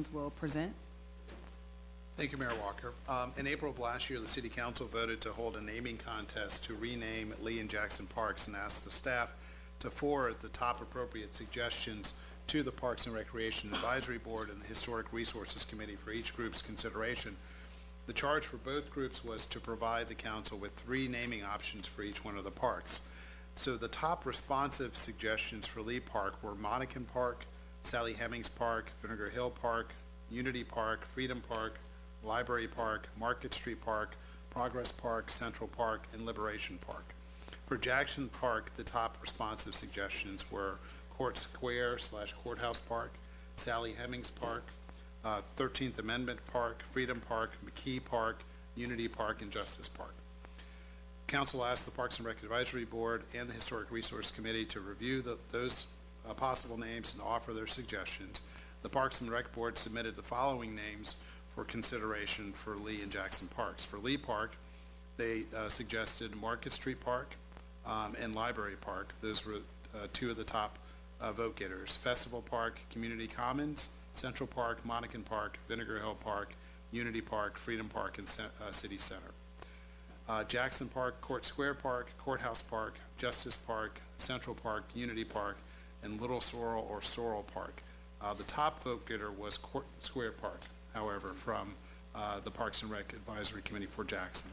Jones will present. Thank you, Mayor Walker. In April of last year, the City Council voted to hold a naming contest to rename Lee and Jackson Parks and asked the staff to forward the top appropriate suggestions to the Parks and Recreation Advisory Board and the Historic Resources Committee for each group's consideration. The charge for both groups was to provide the council with 3 naming options for each one of the parks. So the top responsive suggestions for Lee Park were Monacan Park, Sally Hemings Park, Vinegar Hill Park, Unity Park, Freedom Park, Library Park, Market Street Park, Progress Park, Central Park, and Liberation Park. For Jackson Park, the top responsive suggestions were Court Square / Courthouse Park, Sally Hemings Park, 13th Amendment Park, Freedom Park, McKee Park, Unity Park, and Justice Park. Council asked the Parks and Rec Advisory Board and the Historic Resource Committee to review those possible names and offer their suggestions. The Parks and Rec Board submitted the following names for consideration for Lee and Jackson Parks. For Lee Park, they suggested Market Street Park and Library Park. Those were 2 of the top vote getters. Festival Park, Community Commons, Central Park, Monacan Park, Vinegar Hill Park, Unity Park, Freedom Park, and City Center. Jackson Park, Court Square Park, Courthouse Park, Justice Park, Central Park, Unity Park, and Little Sorrel or Sorrel Park. The top vote getter was Court Square Park, however, from the Parks and Rec Advisory Committee for Jackson.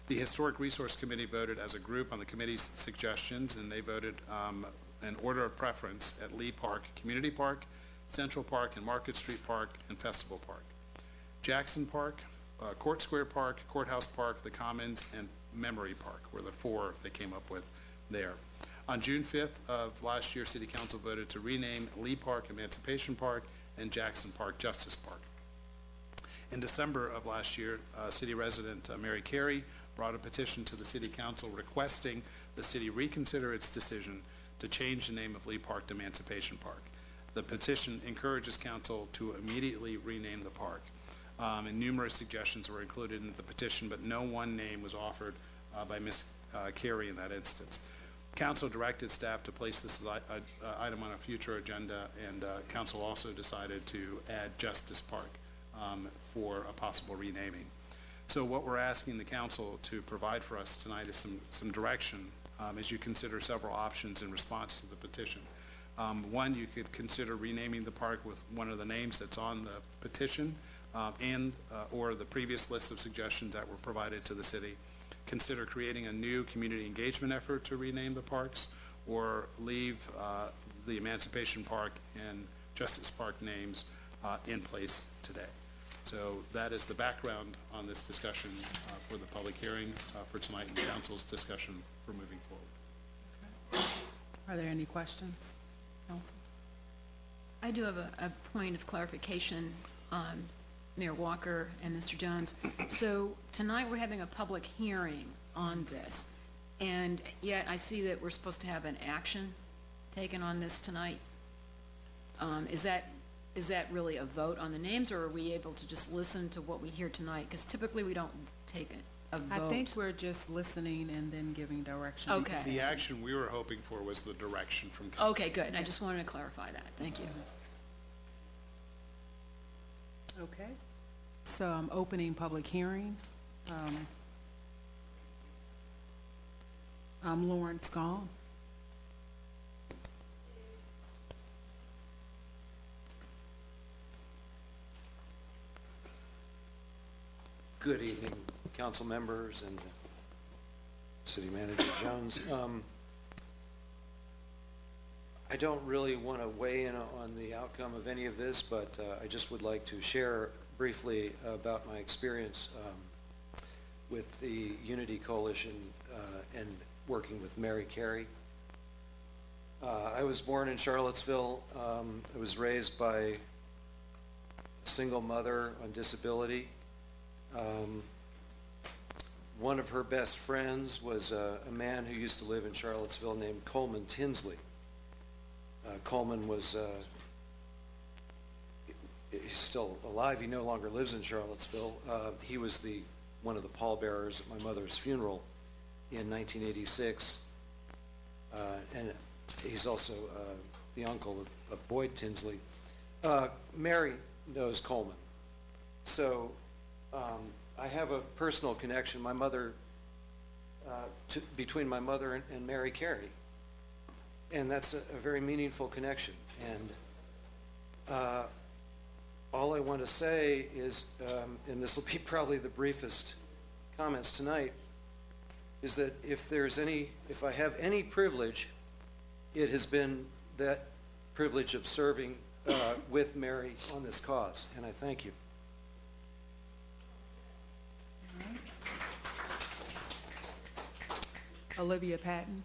The Historic Resource Committee voted as a group on the committee's suggestions, and they voted in order of preference at Lee Park, Community Park, Central Park, and Market Street Park, and Festival Park. Jackson Park, Court Square Park, Courthouse Park, the Commons, and Memory Park were the 4 they came up with there. On June 5th of last year, City Council voted to rename Lee Park Emancipation Park and Jackson Park Justice Park. In December of last year, city resident Mary Carey brought a petition to the City Council requesting the city reconsider its decision to change the name of Lee Park to Emancipation Park. The petition encourages council to immediately rename the park. And numerous suggestions were included in the petition, but no one name was offered by Ms. Carey in that instance. Council directed staff to place this item on a future agenda, and council also decided to add Justice Park for a possible renaming. So what we're asking the council to provide for us tonight is some direction as you consider several options in response to the petition. One, you could consider renaming the park with one of the names that's on the petition or the previous list of suggestions that were provided to the city. Consider creating a new community engagement effort to rename the parks, or leave the Emancipation Park and Justice Park names in place today. So that is the background on this discussion for the public hearing for tonight and council's discussion for moving forward. Are there any questions, council? I do have a point of clarification on Mayor Walker and Mr. Jones. So tonight we're having a public hearing on this, and yet I see that we're supposed to have an action taken on this tonight. Is that really a vote on the names, or are we able to just listen to what we hear tonight? Because typically we don't take a vote. I think we're just listening and then giving direction. Okay. The action we were hoping for was the direction from council. Okay, good. I just wanted to clarify that. Thank you. Okay. So I'm opening public hearing. I'm Lawrence Gall. Good evening, council members and City Manager Jones. I don't really want to weigh in on the outcome of any of this, but I just would like to share briefly about my experience with the Unity Coalition and working with Mary Carey. I was born in Charlottesville. I was raised by a single mother on disability. One of her best friends was a man who used to live in Charlottesville named Coleman Tinsley. Coleman was, he's still alive. He no longer lives in Charlottesville. He was one of the pallbearers at my mother's funeral in 1986. And he's also the uncle of Boyd Tinsley. Mary knows Coleman. So I have a personal connection. My mother, between my mother and Mary Carey, and that's a very meaningful connection. And all I want to say is, and this will be probably the briefest comments tonight, is that if I have any privilege, it has been that privilege of serving with Mary on this cause, and I thank you. Olivia Patton.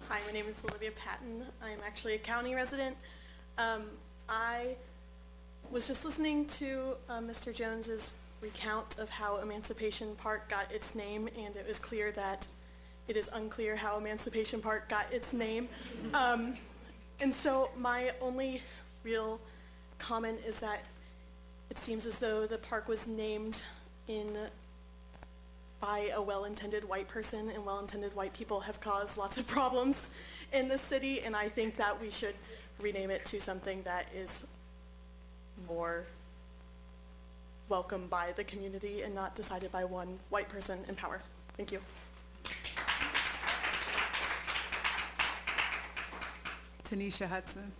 Hi, my name is Olivia Patton. I'm actually a county resident. I was just listening to Mr. Jones's recount of how Emancipation Park got its name, and it was clear that it is unclear how Emancipation Park got its name. And so my only real comment is that it seems as though the park was named by a well-intended white person, and well-intended white people have caused lots of problems in this city, and I think that we should rename it to something that is more welcome by the community and not decided by one white person in power. Thank you. Tanisha Hudson.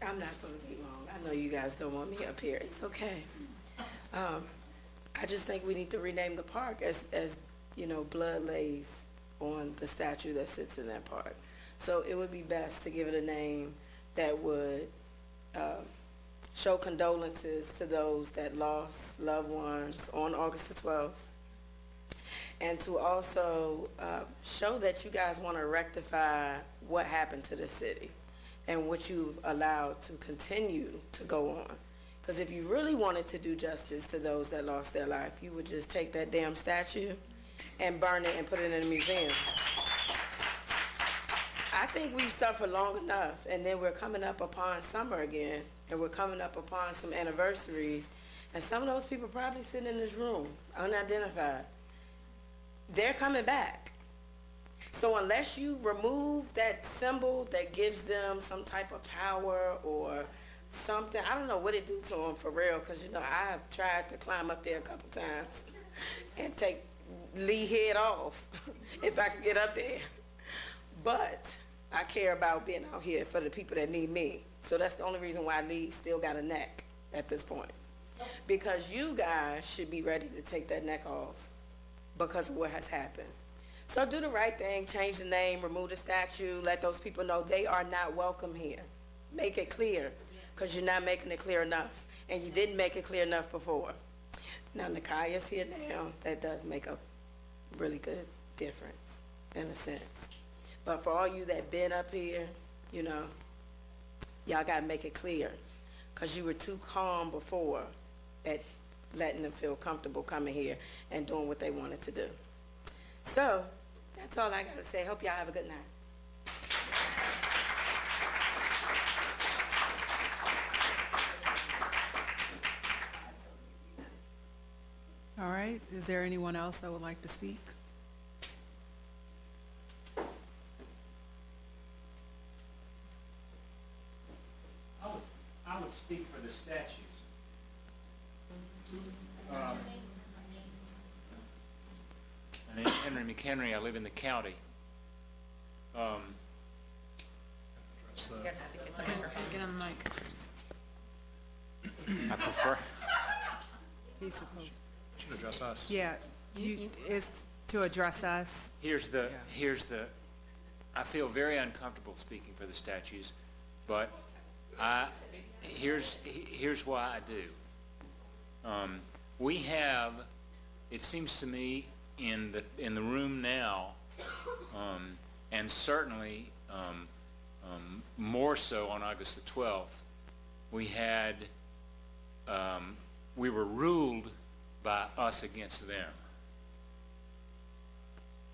I'm not going to be long. I know you guys don't want me up here. It's okay. I just think we need to rename the park as you know, blood lays on the statue that sits in that park. So it would be best to give it a name that would show condolences to those that lost loved ones on August the 12th. And to also show that you guys want to rectify what happened to the city and what you've allowed to continue to go on. Because if you really wanted to do justice to those that lost their life, you would just take that damn statue and burn it and put it in a museum. I think we've suffered long enough, and then we're coming up upon summer again, and we're coming up upon some anniversaries, and some of those people probably sitting in this room, unidentified. They're coming back. So unless you remove that symbol that gives them some type of power or something, I don't know what it do to them for real, because you know I have tried to climb up there a couple times and take Lee head off if I could get up there. But I care about being out here for the people that need me. So that's the only reason why Lee still got a neck at this point. Because you guys should be ready to take that neck off because of what has happened. So do the right thing, change the name, remove the statue, let those people know they are not welcome here. Make it clear, because you're not making it clear enough, and you didn't make it clear enough before. Now, Nakaya's here now. That does make a really good difference, in a sense. But for all you that been up here, you know, y'all got to make it clear, because you were too calm before at letting them feel comfortable coming here and doing what they wanted to do. So, that's all I got to say. Hope y'all have a good night. All right, is there anyone else that would like to speak? I would speak for the statues. My name is Henry McHenry. I live in the county. Get on the mic. I prefer. He's supposed, Should address us. yeah, it's to address us. Here's the. I feel very uncomfortable speaking for the statues, but here's why I do. We have, it seems to me, in the room now, and certainly more so on August the 12th, we were ruled by us against them.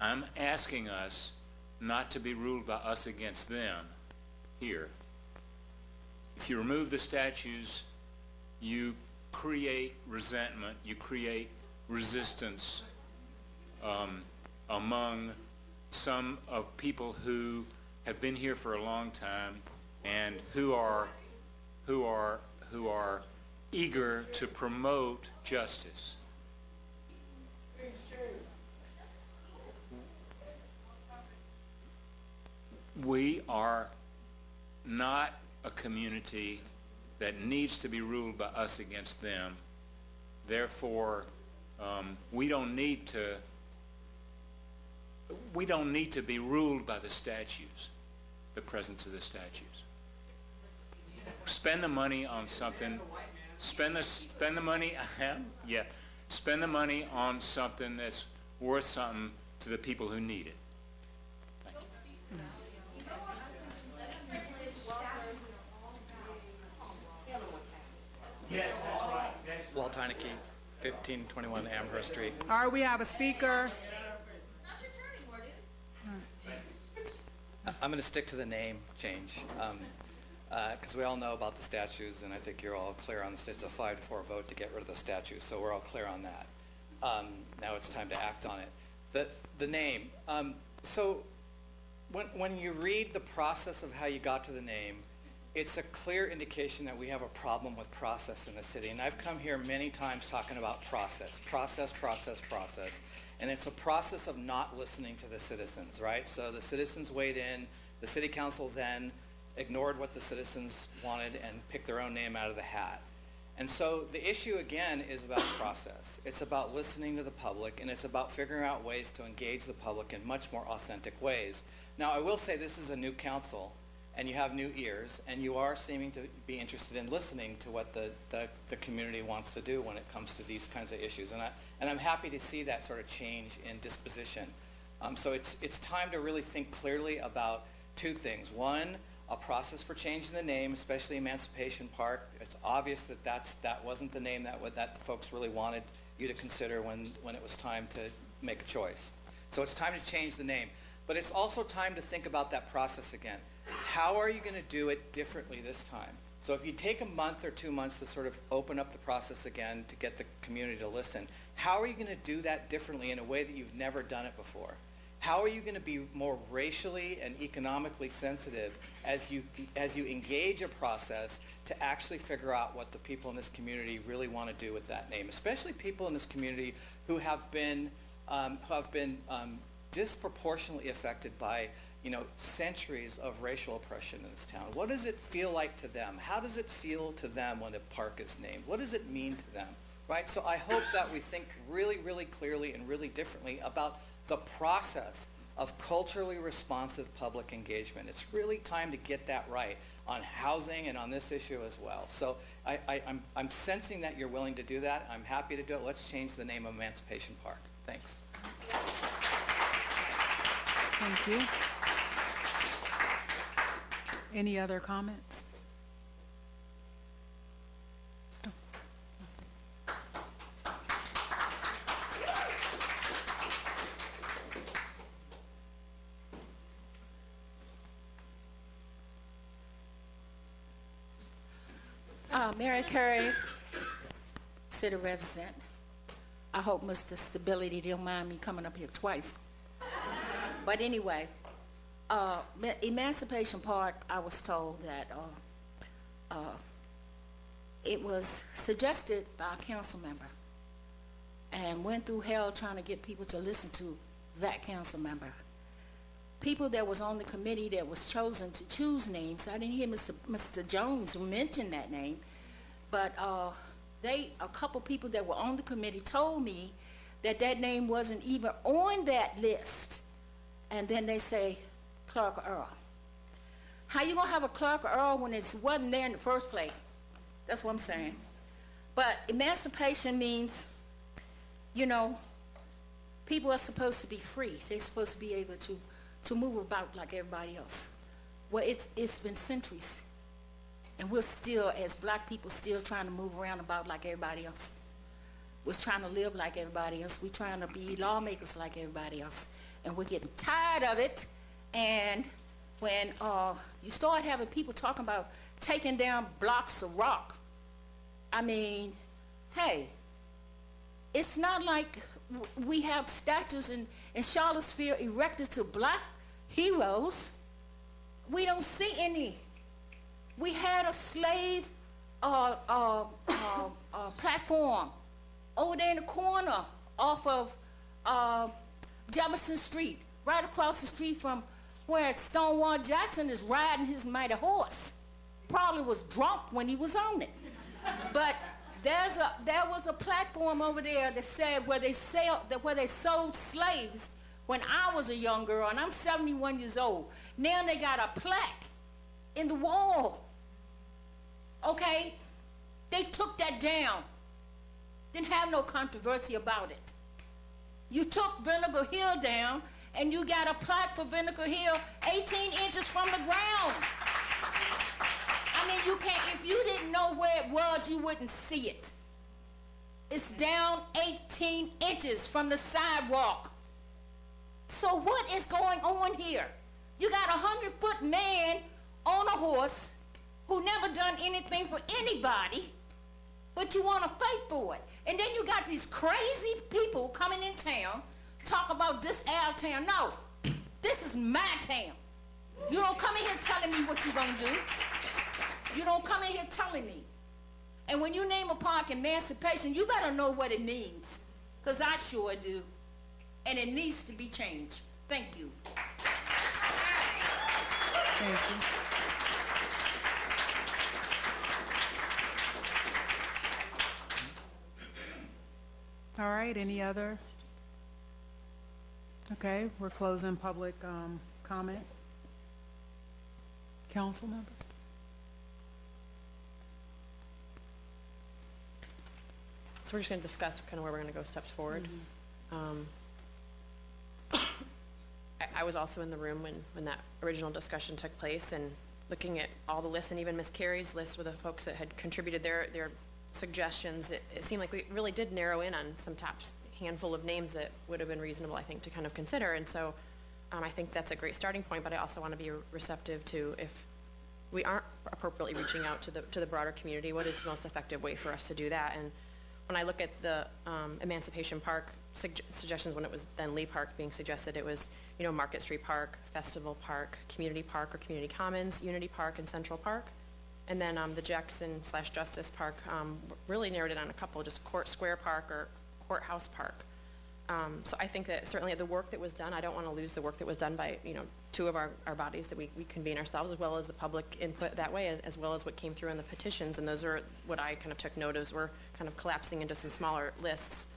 I'm asking us not to be ruled by us against them here. If you remove the statues, you create resentment, you create resistance among some of people who have been here for a long time and who are eager to promote justice. We are not a community that needs to be ruled by us against them. Therefore, we don't need to be ruled by the statues, the presence of the statues. Spend the money on something. Spend the money. Yeah. Spend the money on something that's worth something to the people who need it. Thank you. Yes, that's right. Walt Heineke, 1521 Amherst Street. All right, we have a speaker. I'm going to stick to the name change because we all know about the statues, and I think you're all clear on this. It's a 5-4 vote to get rid of the statues, so we're all clear on that. Now it's time to act on it. The name. So when you read the process of how you got to the name, it's a clear indication that we have a problem with process in the city. And I've come here many times talking about process. And it's a process of not listening to the citizens, right? So the citizens weighed in. The city council then ignored what the citizens wanted and picked their own name out of the hat. And so the issue, again, is about process. It's about listening to the public, and it's about figuring out ways to engage the public in much more authentic ways. Now, I will say this is a new council, and you have new ears, and you are seeming to be interested in listening to what the community wants to do when it comes to these kinds of issues. And I'm happy to see that sort of change in disposition. So it's time to really think clearly about two things. One, a process for changing the name, especially Emancipation Park. It's obvious that that wasn't the name that folks really wanted you to consider when it was time to make a choice. So it's time to change the name. But it's also time to think about that process again. How are you going to do it differently this time? So if you take a month or 2 months to sort of open up the process again to get the community to listen, how are you going to do that differently in a way that you've never done it before? How are you going to be more racially and economically sensitive as you engage a process to actually figure out what the people in this community really want to do with that name, especially people in this community who have been disproportionately affected by centuries of racial oppression in this town? What does it feel like to them? How does it feel to them when a park is named? What does it mean to them? Right? So I hope that we think really, really clearly and really differently about the process of culturally responsive public engagement. It's really time to get that right on housing and on this issue as well. So I'm sensing that you're willing to do that. I'm happy to do it. Let's change the name of Emancipation Park. Thanks. Thank you. Any other comments? Mary Curry, city resident. I hope Mr. Stability don't mind me coming up here twice. But anyway, Emancipation Park, I was told that it was suggested by a council member and went through hell trying to get people to listen to that council member. People that was on the committee that was chosen to choose names, I didn't hear Mr. Jones mention that name, but a couple people that were on the committee told me that that name wasn't even on that list. And then they say, Clark Earl. How you gonna have a Clark Earl when it wasn't there in the first place? That's what I'm saying. But emancipation means, people are supposed to be free. They're supposed to be able to move about like everybody else. Well, it's been centuries. And we're still, as black people, still trying to move around about like everybody else. was trying to live like everybody else. We trying to be lawmakers like everybody else. And we're getting tired of it. And when you start having people talking about taking down blocks of rock, I mean, hey, it's not like we have statues in Charlottesville erected to black heroes. We don't see any. We had a slave platform over there in the corner off of Jefferson Street, right across the street from where Stonewall Jackson is riding his mighty horse. Probably was drunk when he was on it. But there was a platform over there that said where they sold slaves when I was a young girl, and I'm 71 years old. Now they got a plaque in the wall. Okay? They took that down. Didn't have no controversy about it. You took Vinegar Hill down, and you got a plaque for Vinegar Hill 18 inches from the ground. I mean, you can't, if you didn't know where it was, you wouldn't see it. It's down 18 inches from the sidewalk. So what is going on here? You got a 100-foot man on a horse who never done anything for anybody, but you want to fight for it. And then you got these crazy people coming in town, talk about this our town. No, this is my town. You don't come in here telling me what you're going to do. You don't come in here telling me. And when you name a park Emancipation, you better know what it means, because I sure do. And it needs to be changed. Thank you. Thank you. All right, any other? Okay, we're closing public comment. Council member? So we're just going to discuss kind of where we're going to go steps forward. I was also in the room when that original discussion took place, and looking at all the lists, and even Ms. Carey's list with the folks that had contributed their suggestions, it seemed like we really did narrow in on some top handful of names that would have been reasonable, I think, to kind of consider. And so I think that's a great starting point, but I also want to be receptive to, if we aren't appropriately reaching out to the broader community, what is the most effective way for us to do that? And when I look at the Emancipation Park suggestions, when it was then Lee Park being suggested, it was, Market Street Park, Festival Park, Community Park or Community Commons, Unity Park, and Central Park. And then the Jackson/Justice Park really narrowed it on a couple, just Court Square Park or Courthouse Park. So I think that certainly the work that was done, I don't want to lose the work that was done by, two of our bodies that we convene ourselves, as well as the public input that way, as well as what came through in the petitions. And those are what I kind of took note of, were kind of collapsing into some smaller lists.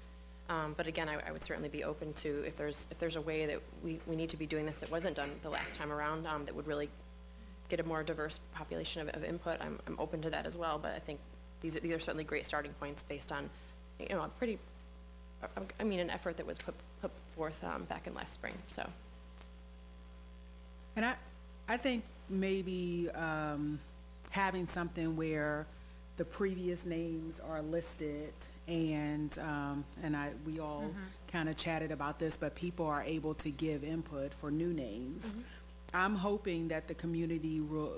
But again, I would certainly be open to, if there's a way that we need to be doing this that wasn't done the last time around, that would really get a more diverse population of input. I'm open to that as well. But I think these are certainly great starting points based on, a pretty, an effort that was put forth back in last spring. So. And I think maybe having something where the previous names are listed, and we all kind of chatted about this, but people are able to give input for new names. I'm hoping that the community will,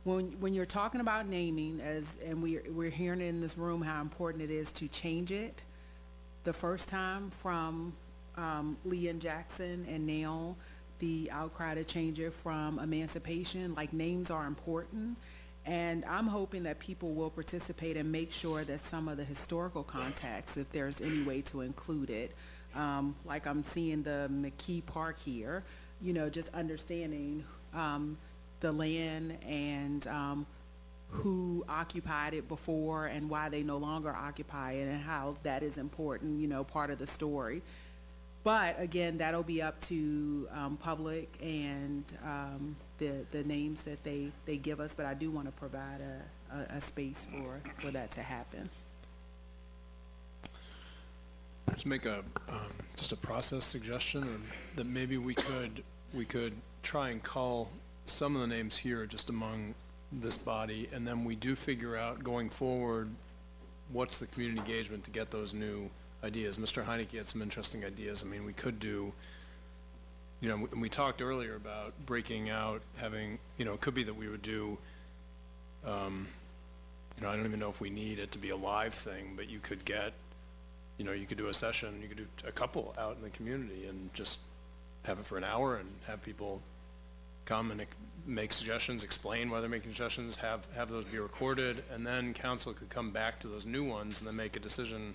when you're talking about naming, and we're hearing in this room how important it is to change it the first time from Lee and Jackson, and now the outcry to change it from Emancipation. Like, names are important, and I'm hoping that people will participate and make sure that some of the historical context, if there's any way to include it, like I'm seeing the McKee Park here, just understanding the land and who occupied it before and why they no longer occupy it, and how that is important, part of the story. But again, that'll be up to public and the names that they give us, but I do want to provide a space for that to happen. Just make just a process suggestion that maybe we could try and call some of the names here just among this body, and then we do figure out going forward what's the community engagement to get those new ideas? Mr. Heineke had some interesting ideas. I mean, we could do, you know, and we talked earlier about breaking out, having, you know, it could be that we would do, you know, I don't even know if we need it to be a live thing, but you could get, you know, you could do a session, you could do a couple out in the community and just have it for an hour and have people come and make suggestions, explain why they're making suggestions, have those be recorded, and then council could come back to those new ones and then make a decision.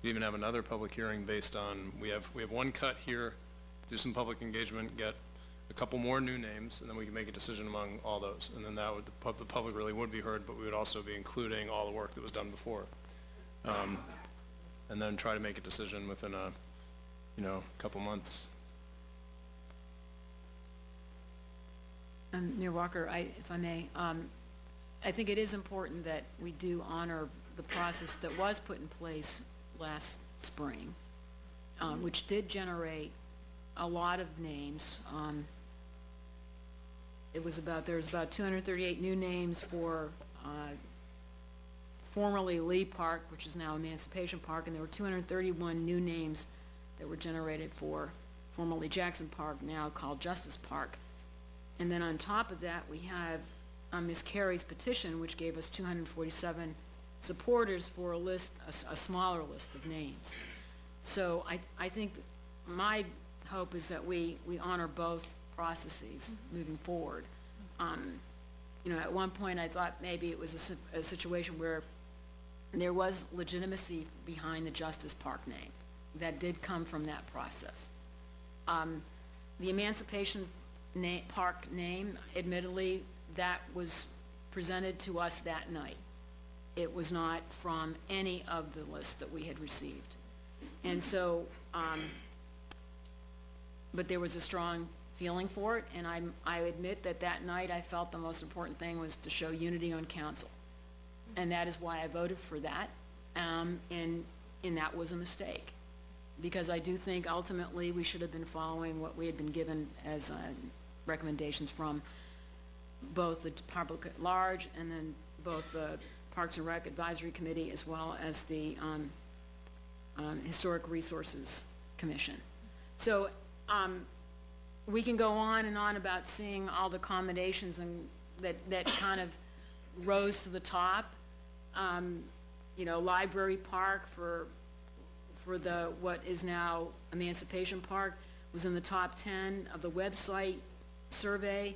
We even have another public hearing based on, we have one cut here, do some public engagement, get a couple more new names, and then we can make a decision among all those. And then that would, the public really would be heard, but we would also be including all the work that was done before. And then try to make a decision within a, you know, couple months. Mayor Walker, if I may, I think it is important that we do honor the process that was put in place last spring, which did generate a lot of names. There was about 238 new names for formerly Lee Park, which is now Emancipation Park, and there were 231 new names that were generated for formerly Jackson Park, now called Justice Park. And then on top of that, we have Ms. Carey's petition, which gave us 247 supporters for a list, a smaller list of names. So I think my hope is that we honor both processes moving forward. You know, at one point I thought maybe it was a situation where there was legitimacy behind the Justice Park name. That did come from that process. The Emancipation Park name, admittedly, that was presented to us that night. It was not from any of the lists that we had received. And so, but there was a strong feeling for it, and I admit that that night I felt the most important thing was to show unity on council. And that is why I voted for that, and that was a mistake. Because I do think ultimately we should have been following what we had been given as recommendations from both the public at large and then both the Parks and Rec Advisory Committee as well as the Historic Resources Commission. So we can go on and on about seeing all the accommodations and that kind of rose to the top. You know, Library Park for the what is now Emancipation Park was in the top 10 of the website survey,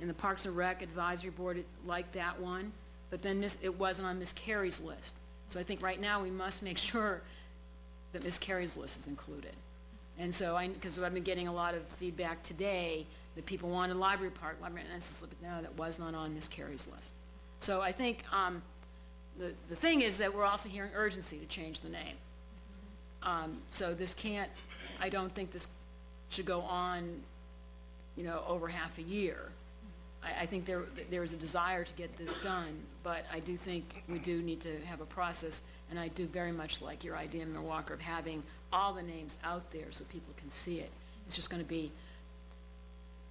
and the Parks and Rec Advisory Board liked that one, but then it wasn't on Ms. Carey's list. So I think right now we must make sure that Ms. Carey's list is included. And so because I've been getting a lot of feedback today that people wanted Library Park, and I said, no, that was not on Ms. Carey's list. So I think the thing is that we're also hearing urgency to change the name. So this can't, I don't think this should go on, you know, over half a year. I think there is a desire to get this done, but I do think we do need to have a process, and I do very much like your idea, Mayor Walker, of having all the names out there so people can see it. It's just going to be,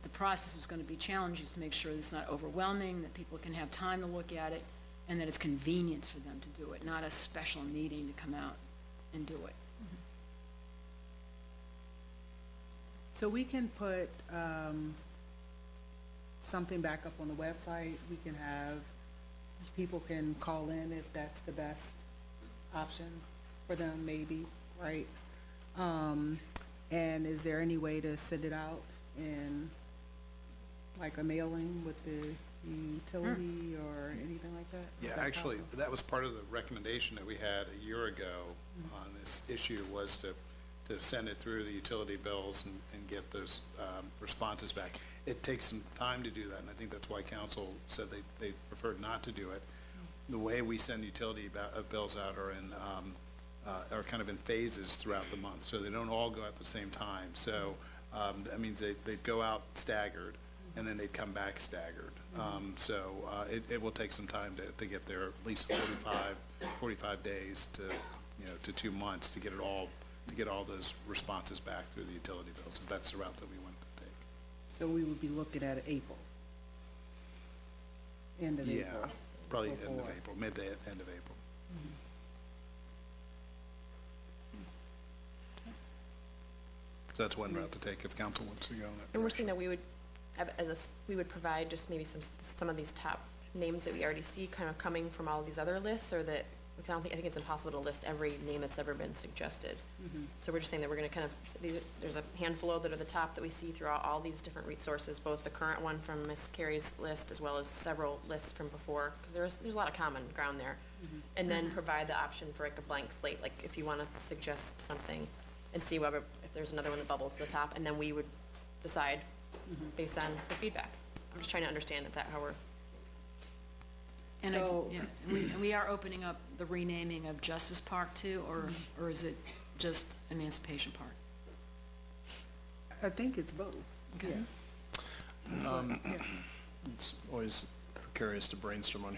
the process is going to be challenging to make sure that it's not overwhelming, that people can have time to look at it, and that it's convenient for them to do it, not a special meeting to come out and do it. So we can put something back up on the website. We can have, people can call in if that's the best option for them, maybe, right? And is there any way to send it out in like a mailing with the utility or anything like that? Yeah, Is that actually, possible? that was part of the recommendation that we had a year ago on this issue, was to send it through the utility bills and get those responses back. It takes some time to do that, and I think that's why council said they preferred not to do it. The way we send utility bills out are kind of in phases throughout the month, so they don't all go out at the same time. So that means they'd go out staggered, and then they'd come back staggered. So it will take some time to get there, at least 45 days to, you know, to 2 months to get all those responses back through the utility bills, if that's the route that we want to take. So we would be looking at April. End of Yeah, April. probably end of before. April, end of April. That's one route to take if council wants to go in that And we're direction. saying that we would have, we would provide just maybe some of these top names that we already see kind of coming from all of these other lists, or that, I think it's impossible to list every name that's ever been suggested. So we're just saying that we're gonna kind of, there's a handful that are the top that we see throughout all these different resources, both the current one from Ms. Carey's list as well as several lists from before, because there's a lot of common ground there. And then provide the option for like a blank slate, like if you wanna suggest something and see whether, if there's another one that bubbles to the top, and then we would decide based on the feedback. I'm just trying to understand if that, how we're, And So- we are opening up the renaming of Justice Park too, or is it just Emancipation Park? I think it's both. Okay. It's always precarious to brainstorm on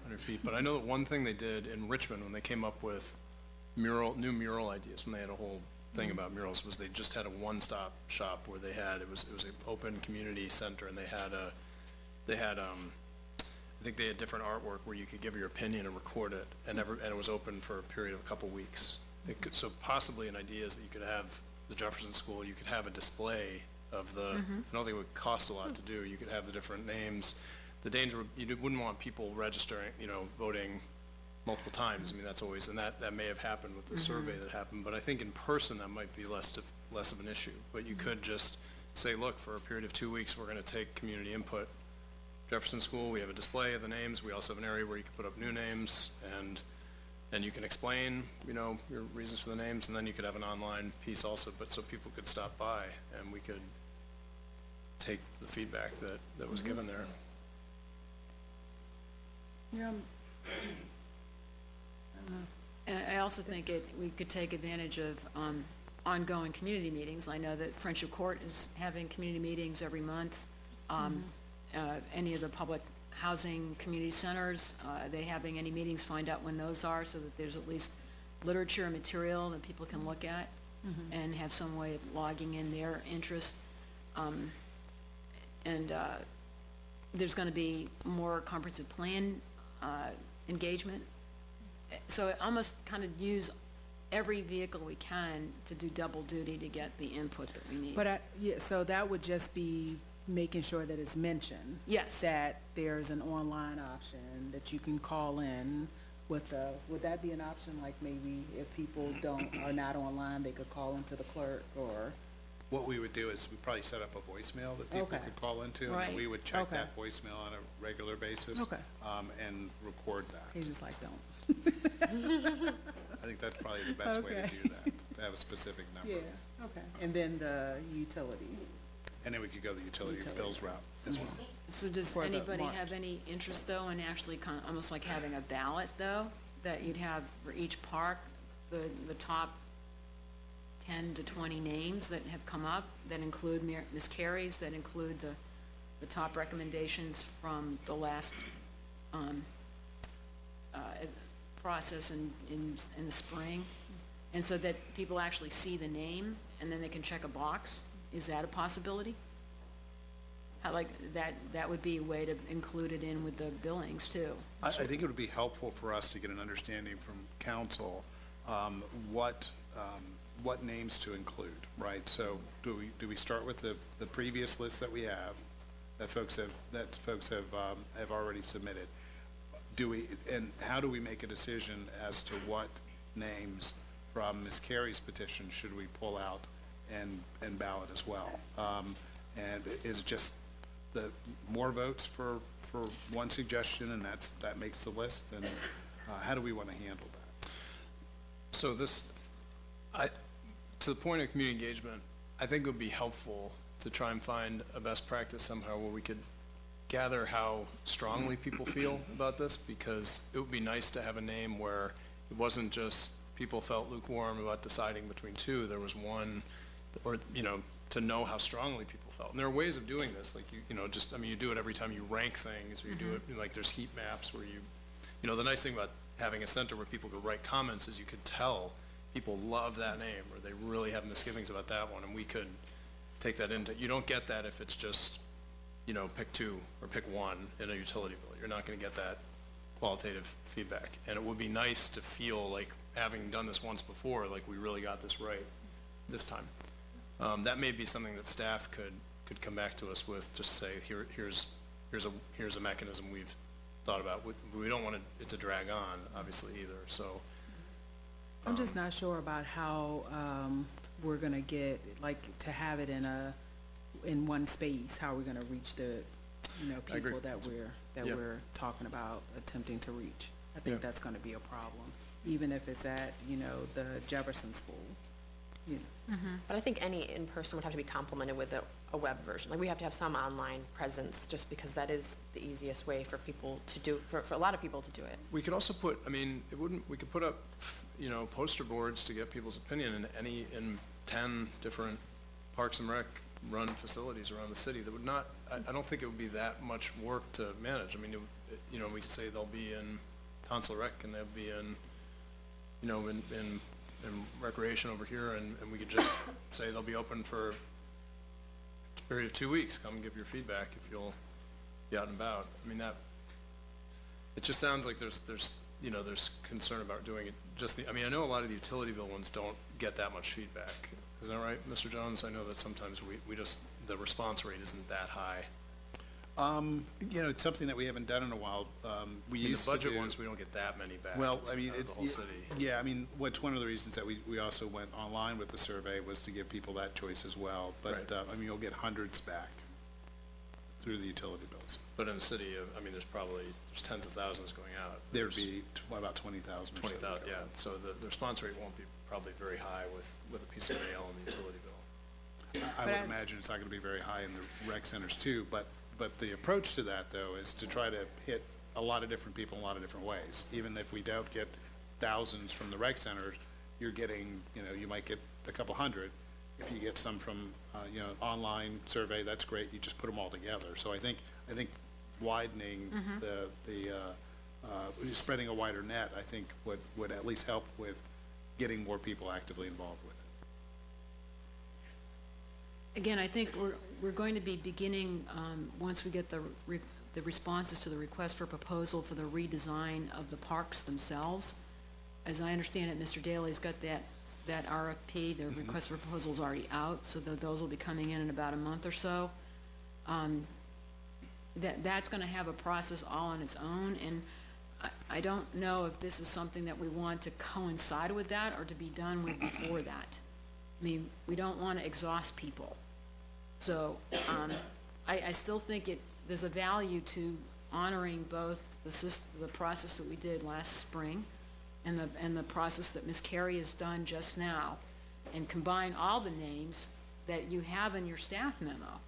your feet, but I know that one thing they did in Richmond when they came up with new mural ideas, when they had a whole thing about murals, was they just had a one-stop shop where they had, it was an open community center, and they had I think they had different artwork where you could give your opinion and record it, and it was open for a period of a couple weeks. So possibly an idea is that you could have the Jefferson School, you could have a display of the, I don't think it would cost a lot to do, you could have the different names. The danger, you wouldn't want people registering, voting multiple times. I mean, that's always, and that may have happened with the survey that happened, but I think in person that might be less of an issue. But you could just say, look, for a period of 2 weeks, we're gonna take community input. Jefferson School, we have a display of the names, we also have an area where you can put up new names, and you can explain, your reasons for the names, and then you could have an online piece also, but so people could stop by, and we could take the feedback that was given there. Yeah, And I also think we could take advantage of ongoing community meetings. I know that Friendship Court is having community meetings every month. Any of the public housing community centers, are they having any meetings? Find out when those are, so that there's at least literature and material that people can look at and have some way of logging in their interest. There's going to be more comprehensive plan engagement. So almost kind of use every vehicle we can to do double duty to get the input that we need. but so that would just be making sure that it's mentioned. Yes. That there's an online option that you can call in with would that be an option, like maybe if people are not online, they could call into the clerk, or? What we would do is we'd probably set up a voicemail that people Okay. could call into, and Right. then we would check Okay. that voicemail on a regular basis. Okay. And record that. He's just like, don't. I think that's probably the best way to Okay. do that, to have a specific number. Yeah, okay. And then the utility. And then we could go the utility bills route as well. So does For the anybody March. have any interest, though, in actually kind of, almost like having a ballot, though, that you'd have for each park, the top 10 to 20 names that have come up, that include Ms. Carey's, that include the top recommendations from the last process in the spring? And so that people actually see the name, and then they can check a box? Is that a possibility? Like, that would be a way to include it in with the billings, too. I think it would be helpful for us to get an understanding from council, what names to include, right? So do we start with the previous list that we have, that folks have already submitted? And how do we make a decision as to what names from Ms. Carey's petition should we pull out and ballot as well? And is it just the more votes for one suggestion, and that makes the list? And how do we want to handle that? So to the point of community engagement, I think it would be helpful to try and find a best practice somehow where we could gather how strongly people feel about this, because it would be nice to have a name where it wasn't just people felt lukewarm about deciding between two. There was one, or, to know how strongly people felt. And there are ways of doing this, like you do it every time you rank things, or you do it, like there's heat maps where the nice thing about having a center where people could write comments is you could tell people love that name, or they really have misgivings about that one, and we could take that into, you don't get that if it's just, pick two or pick one in a utility bill. You're not gonna get that qualitative feedback. And it would be nice to feel like, having done this once before, like we really got this right this time. That may be something that staff could come back to us with, just say, here's a mechanism we've thought about. We don't want it to drag on, obviously, either, so. I'm just not sure about how, we're gonna get, like, to have it in one space, how we're gonna reach the, I agree. people that Yeah. we're talking about attempting to reach. I Yeah. think that's gonna be a problem, even if it's at, the Jefferson School, But I think any in-person would have to be complemented with a web version. Like, we have to have some online presence, just because that is the easiest way for people to do, for a lot of people to do it. We could also put, we could put up, poster boards to get people's opinion in 10 different Parks and Rec run facilities around the city that would not, I don't think it would be that much work to manage. I mean, we could say they'll be in Tonsil Rec and they'll be in recreation over here, and we could just say they'll be open for a period of 2 weeks. Come and give your feedback if you'll be out and about. I mean, it just sounds like there's concern about doing it I know a lot of the utility bill ones don't get that much feedback. Is that right, Mr. Jones? I know that sometimes the response rate isn't that high. It's something that we haven't done in a while. We In used the to budget do. ones, we don't get that many back. Well, It's I mean, out of the whole city. yeah, I mean, what's one of the reasons that we also went online with the survey was to give people that choice as well. But, Right. you'll get hundreds back through the utility bills. But in a city, there's tens of thousands going out. There'd be about 20,000 or so. 20,000, yeah. So the response rate won't be probably very high with a piece of mail and the utility bill. I would imagine it's not gonna be very high in the rec centers too, but the approach to that, though, is to try to hit a lot of different people in a lot of different ways. Even if we don't get thousands from the rec centers, you're getting, you might get a couple hundred. If you get some from, online survey, that's great, you just put them all together. So I think widening spreading a wider net, I think would at least help with getting more people actively involved with it. Again, I think we're going to be beginning, once we get the responses to the request for proposal for the redesign of the parks themselves. As I understand it, Mr. Daly's got that RFP, the request for proposal is already out, so those will be coming in about a month or so. That's gonna have a process all on its own, and I don't know if this is something that we want to coincide with that or to be done with before that. I mean, we don't want to exhaust people. So, I still think there's a value to honoring both the process that we did last spring and the process that Ms. Carey has done just now, and combine all the names that you have in your staff memo.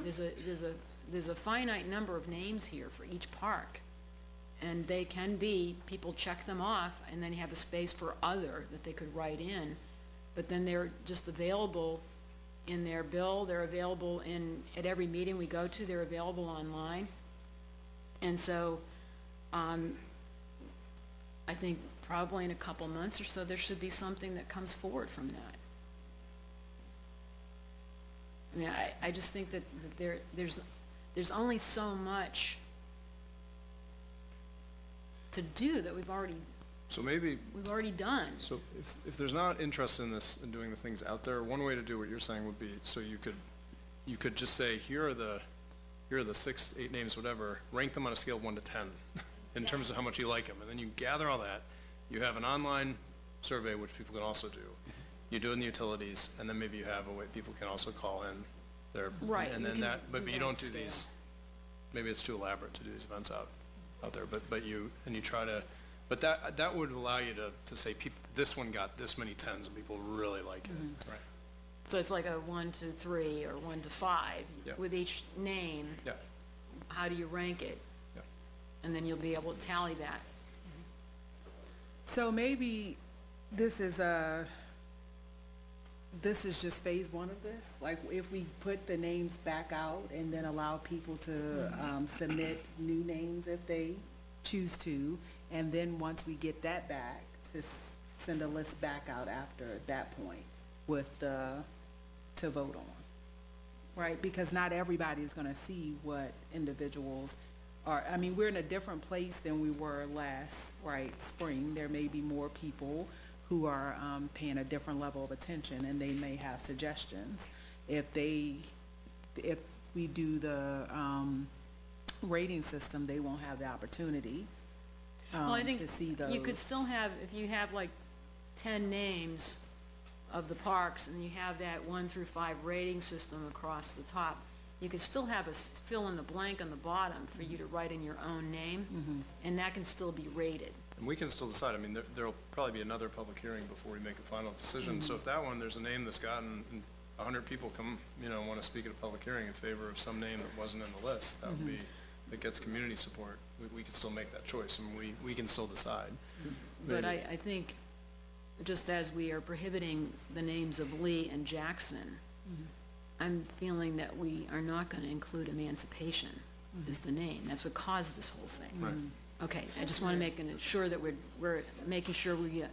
There's a finite number of names here for each park, and they can be, people check them off, and then you have a space for other that they could write in, but then they're just available in their bill, they're available at every meeting we go to, they're available online. And so, I think probably in a couple months or so, there should be something that comes forward from that. I mean, I just think that there's only so much to do that we've already done. So if there's not interest in this, in doing the things out there, one way to do what you're saying would be, so you could just say, here are the 6, 8 names, whatever, rank them on a scale of 1 to 10 in terms of how much you like them. And then you gather all that, you have an online survey, which people can also do. You do it in the utilities, and then maybe you have a way people can also call in their, Right, and you then can but do you that don't do scale. these, maybe it's too elaborate to do these events out there, but you try to, but that would allow you to say, this one got this many 10s and people really like it. Right. So it's like a 1 to 3 or 1 to 5 Yeah. with each name. Yeah. How do you rank it? Yeah. And then you'll be able to tally that. So maybe this is just phase 1 of this? Like, if we put the names back out and then allow people to submit new names if they choose to, and then once we get that back, to send a list back out after that point with to vote on, right? Because not everybody is gonna see what individuals are. I mean, we're in a different place than we were last, right, spring. There may be more people who are paying a different level of attention, and they may have suggestions. if we do the, rating system, they won't have the opportunity, Well, I think to see those. you could still have, if you have like 10 names of the parks and you have that 1 through 5 rating system across the top, you could still have a fill in the blank on the bottom for you to write in your own name, and that can still be rated. And we can still decide, I mean, there'll probably be another public hearing before we make a final decision. So if that one, there's a name that's gotten, 100 people come, want to speak at a public hearing in favor of some name that wasn't in the list, that would be, that gets community support, we can still make that choice, and we can still decide. But Maybe. I think, just as we are prohibiting the names of Lee and Jackson, I'm feeling that we are not going to include Emancipation as the name. That's what caused this whole thing. Right. Okay, I just want to make sure that we're making sure we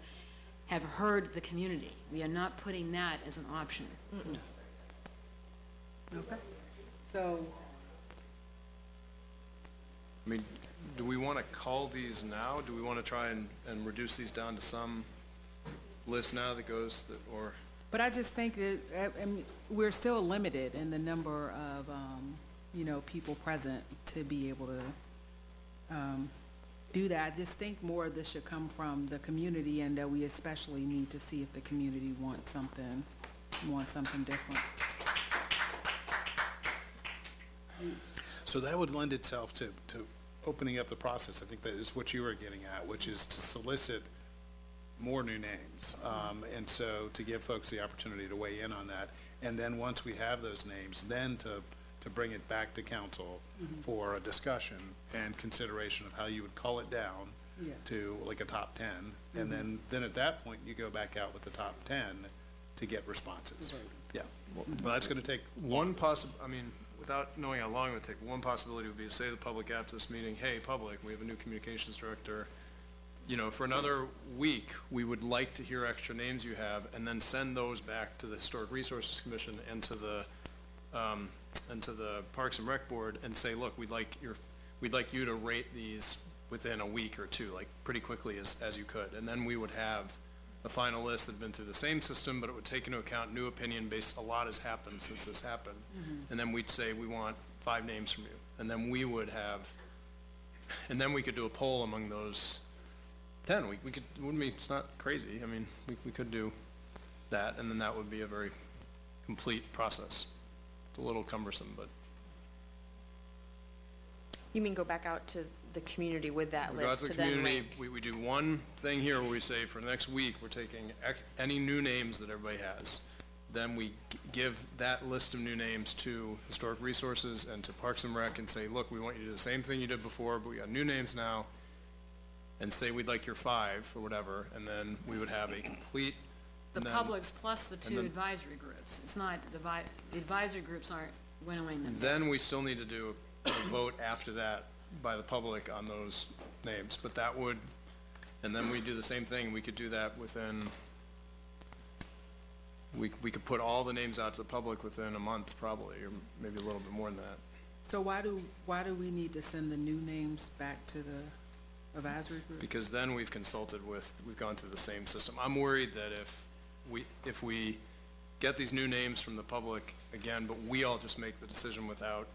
have heard the community. We are not putting that as an option. Okay, so, I mean, do we want to call these now? Do we want to try and reduce these down to some list now that goes, or? but I just think that, I mean, we're still limited in the number of, people present to be able to, do that. I just think more of this should come from the community, and that we especially need to see if the community wants something different. So that would lend itself to opening up the process. I think that is what you were getting at, which is to solicit more new names. And so to give folks the opportunity to weigh in on that. And then once we have those names, then to bring it back to council for a discussion and consideration of how you would cull it down Yeah. to like a top 10. And then at that point, you go back out with the top 10 to get responses. Yeah, well, that's gonna take I mean, without knowing how long it would take, one possibility would be to say to the public after this meeting, hey, public, we have a new communications director. For another week, we would like to hear extra names you have, and then send those back to the Historic Resources Commission and to the Parks and Rec Board and say, look, we'd like you to rate these within a week or two, like pretty quickly as you could. And then we would have a final list that'd been through the same system, but it would take into account new opinion based, a lot has happened since this happened. And then we'd say, we want 5 names from you. And then we would have, and then we could do a poll among those 10. We could, wouldn't be, it's not crazy. I mean, we could do that, and then that would be a very complete process. It's a little cumbersome, but. You mean go back out to the community with that We go out list to to the then community, rank? we do one thing here where we say for the next week, we're taking any new names that everybody has. Then we give that list of new names to Historic Resources and to Parks and Rec and say, look, we want you to do the same thing you did before, but we got new names now. And say we'd like your 5 or whatever, and then we would have a complete. The and then- public's plus the 2 then- advisory groups. It's not, the advisory groups aren't winnowing them. Then we still need to do a vote after that by the public on those names, but that would, and then we do the same thing, we could do that within, we could put all the names out to the public within a month probably, or maybe a little bit more than that. So why do we need to send the new names back to the advisory group? Because then we've consulted with, we've gone through the same system. I'm worried that if we get these new names from the public again, but we all just make the decision without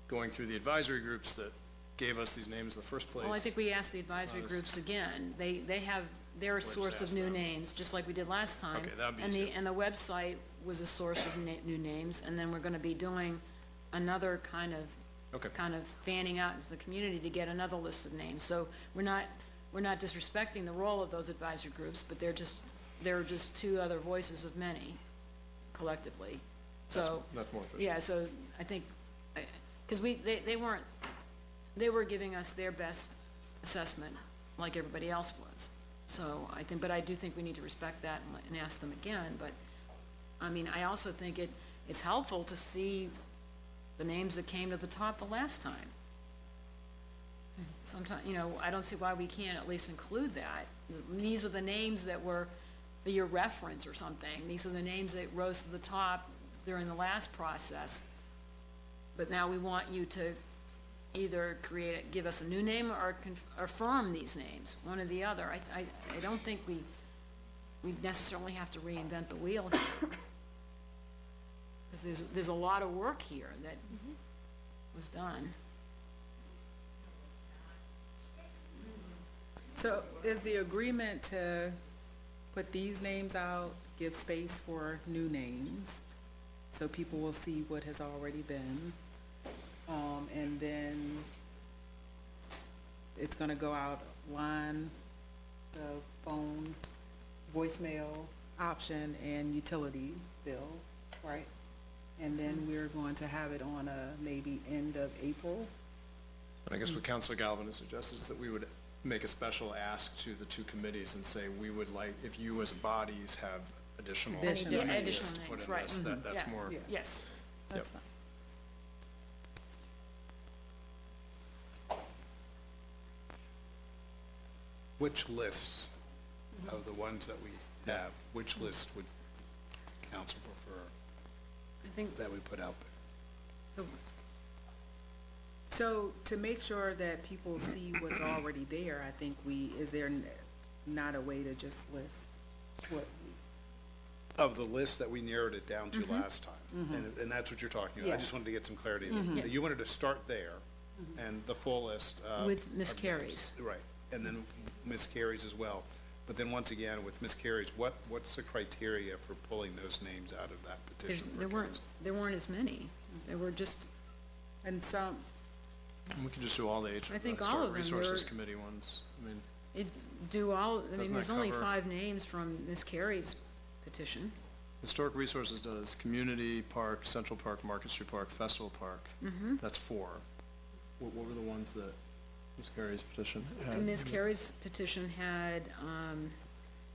going through the advisory groups that gave us these names in the first place. Well, I think we asked the advisory Not as- groups again. They have their source of ask new them. names, just like we did last time. Okay, that'd be And easier. and the website was a source of new names, and then we're gonna be doing another kind of Okay. fanning out into the community to get another list of names. So we're not disrespecting the role of those advisory groups, but they're just 2 other voices of many collectively. So, That's more efficient. yeah, so I think, because they were giving us their best assessment like everybody else was. So I think, but I do think we need to respect that and ask them again. But, I mean, I also think it's helpful to see the names that came to the top the last time. Sometimes, I don't see why we can't at least include that. These are the names that were for your reference or something. These are the names that rose to the top during the last process. But now we want you to either give us a new name or affirm these names, one or the other. I don't think we necessarily have to reinvent the wheel here. Because there's a lot of work here that was done. So is the agreement to put these names out, give space for new names, so people will see what has already been? And then it's gonna go out line, the phone, voicemail option, and utility bill, right? And then we're going to have it on maybe end of April. And I guess what Councilor Galvin has suggested is that we would make a special ask to the two committees and say, we would like, if you as bodies have additional Additional names Additional to put names, in right. this, that's Yeah. more, Yeah. Yes. That's Yep. fine. Which lists of the ones that we have, which list would council prefer I think that we put out there? So to make sure that people see what's already there, I think is there not a way to just list what? Of the list that we narrowed it down to last time, and that's what you're talking about. I just Yes. wanted to get some clarity. That You wanted to start there, and the full list. with Ms. of names. Carey's. Right, and then Ms. Carey's as well. But then once again, with Ms. Carey's, what's the criteria for pulling those names out of that petition? for council? There weren't as many. There were just, And some, and we could just do all the I think all Historic of them, Resources they're- Committee ones. I mean, I Doesn't mean, there's that only cover- 5 names from Ms. Carey's petition. Historic Resources does Community Park, Central Park, Market Street Park, Festival Park. That's 4. What were the ones that Ms. Carey's petition had? Ms. Carey's petition had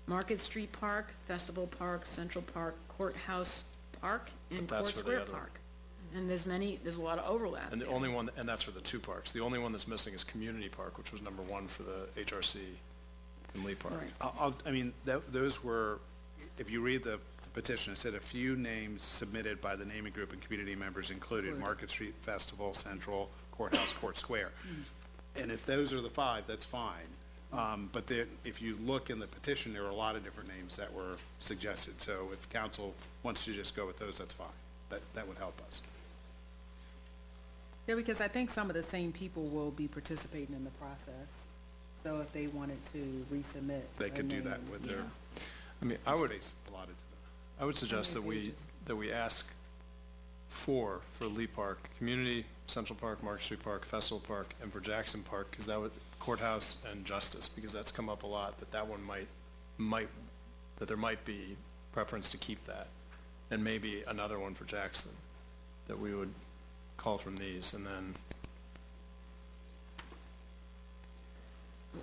Market Street Park, Festival Park, Central Park, Courthouse Park, and But that's Court for the Square other- Park. And there's a lot of overlap And the there. only one, and that's for the 2 parks. The only one that's missing is Community Park, which was number 1 for the HRC in Lee Park. Right. I mean, those were, if you read the petition, it said a few names submitted by the naming group and community members included Market Street Festival, Central, Courthouse, Court Square. And if those are the 5, that's fine. But if you look in the petition, there were a lot of different names that were suggested. So if council wants to just go with those, that's fine. That would help us. yeah, because I think some of the same people will be participating in the process. So if they wanted to resubmit. They a could do that name, with their I mean, I would, space allotted to them. I would suggest many pages? that we ask 4 for Lee Park, Community, Central Park, Market Street Park, Festival Park, and for Jackson Park, because that would, Courthouse and Justice, because that's come up a lot, that one that there might be preference to keep that. And maybe another one for Jackson, that we would call from these, and then,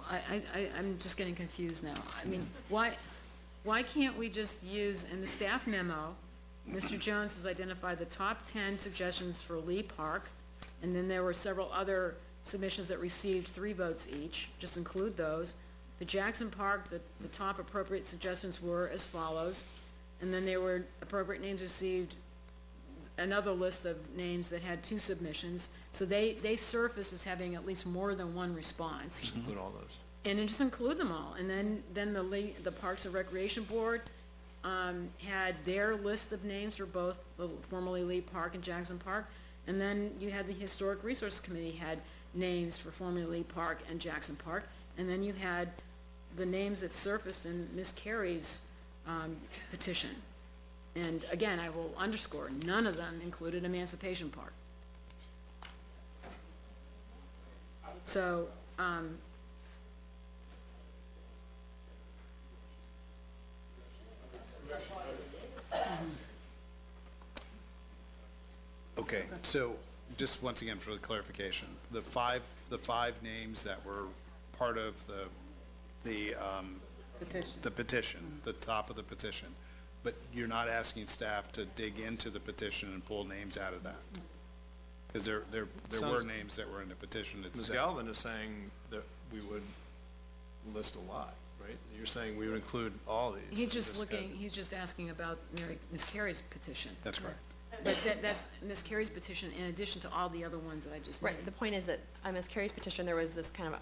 I'm just getting confused now. I mean, why can't we just use, in the staff memo, Mr. Jones has identified the top 10 suggestions for Lee Park, and then there were several other submissions that received 3 votes each, just include those. The Jackson Park, the top appropriate suggestions were as follows, and then there were appropriate names received, another list of names that had 2 submissions. So they surface as having at least more than 1 response. just include all those. And then just include them all. And then the Parks and Recreation Board had their list of names for both the formerly Lee Park and Jackson Park. And then you had the Historic Resource Committee had names for formerly Lee Park and Jackson Park. And then you had the names that surfaced in Ms. Carey's petition. And again, I will underscore, none of them included Emancipation Park. So, Okay, so just once again for the clarification, the five names that were part of the Petition. the petition, the top of the petition, but you're not asking staff to dig into the petition and pull names out of that? Because there were Sounds- names that were in the petition that Ms. said. Galvin is saying that we would list a lot, right? You're saying we would include all these. he's and just looking, add- he's just asking about Ms. Carey's petition. That's correct. But that's Ms. Carey's petition in addition to all the other ones that I just named. Right, the point is that on Ms. Carey's petition, there was this kind of,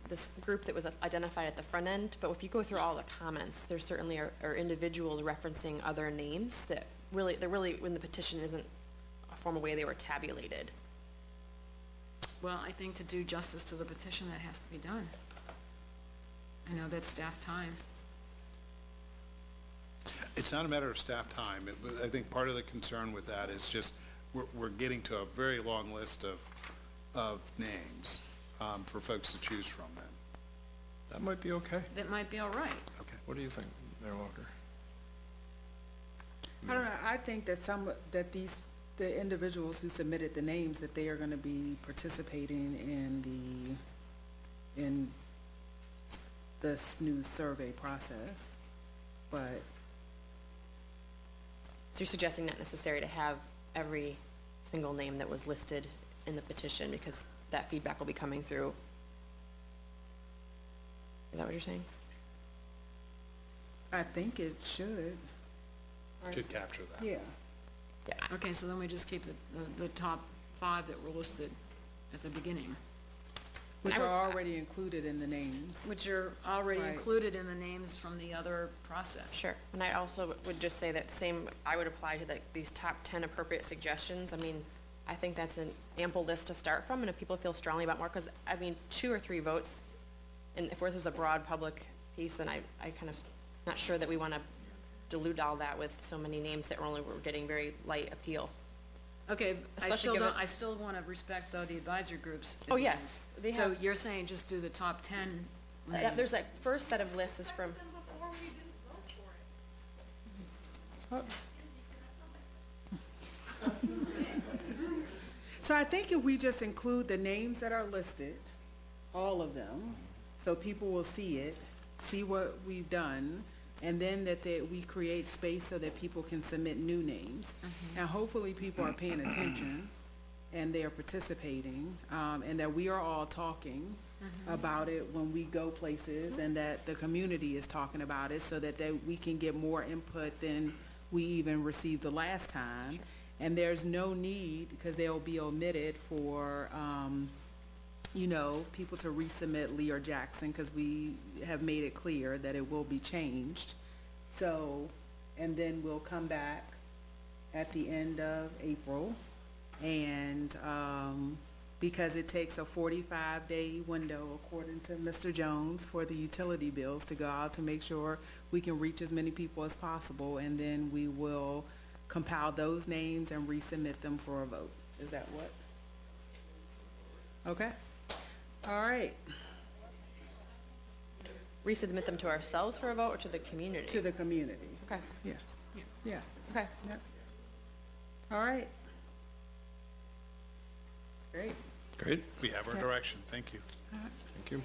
this group that was identified at the front end, but if you go through all the comments, there certainly are individuals referencing other names that they're really, when the petition isn't a formal way they were tabulated. Well, I think to do justice to the petition, that has to be done. I know that's staff time. It's not a matter of staff time. I think part of the concern with that is just, we're getting to a very long list of names, for folks to choose from then. That might be okay. That might be all right. Okay. What do you think, Mayor Walker? I don't know, I think that the individuals who submitted the names, that they are gonna be participating in this new survey process, but So you're suggesting not necessary to have every single name that was listed in the petition because that feedback will be coming through? Is that what you're saying? I think it should, Should capture that. yeah. Okay, so then we just keep the top 5 that were listed at the beginning, Which I are would- already included in the names. which are already Right. included in the names from the other process. Sure, and I also would just say that same, I would apply to these top 10 appropriate suggestions. I mean, I think that's an ample list to start from, and if people feel strongly about more, because, I mean, 2 or 3 votes, and if this is a broad public piece, then I kind of, not sure that we want to dilute all that with so many names that we're getting very light appeal. Okay, Especially given- I still want to respect, though, the advisory groups. Oh, yes, they So have- you're saying just do the top 10 There's names? like, first set of lists is from, So I think if we just include the names that are listed, all of them, so people will see it, see what we've done, and then we create space so that people can submit new names. Now, hopefully, people are paying attention, and they are participating, and that we are all talking about it when we go places, and that the community is talking about it, so that we can get more input than we even received the last time. And there's no need, because they'll be omitted, for, people to resubmit Lee or Jackson, because we have made it clear that it will be changed. So, and then we'll come back at the end of April, and, because it takes a 45-day window, according to Mr. Jones, for the utility bills to go out, to make sure we can reach as many people as possible, and then we will compile those names and resubmit them for a vote. Is that what? Okay. All right. resubmit them to ourselves for a vote or to the community? To the community. Okay, Yeah. Yeah. okay. Yep. All right. Great. Great, We have our Okay. direction. Thank you. thank you.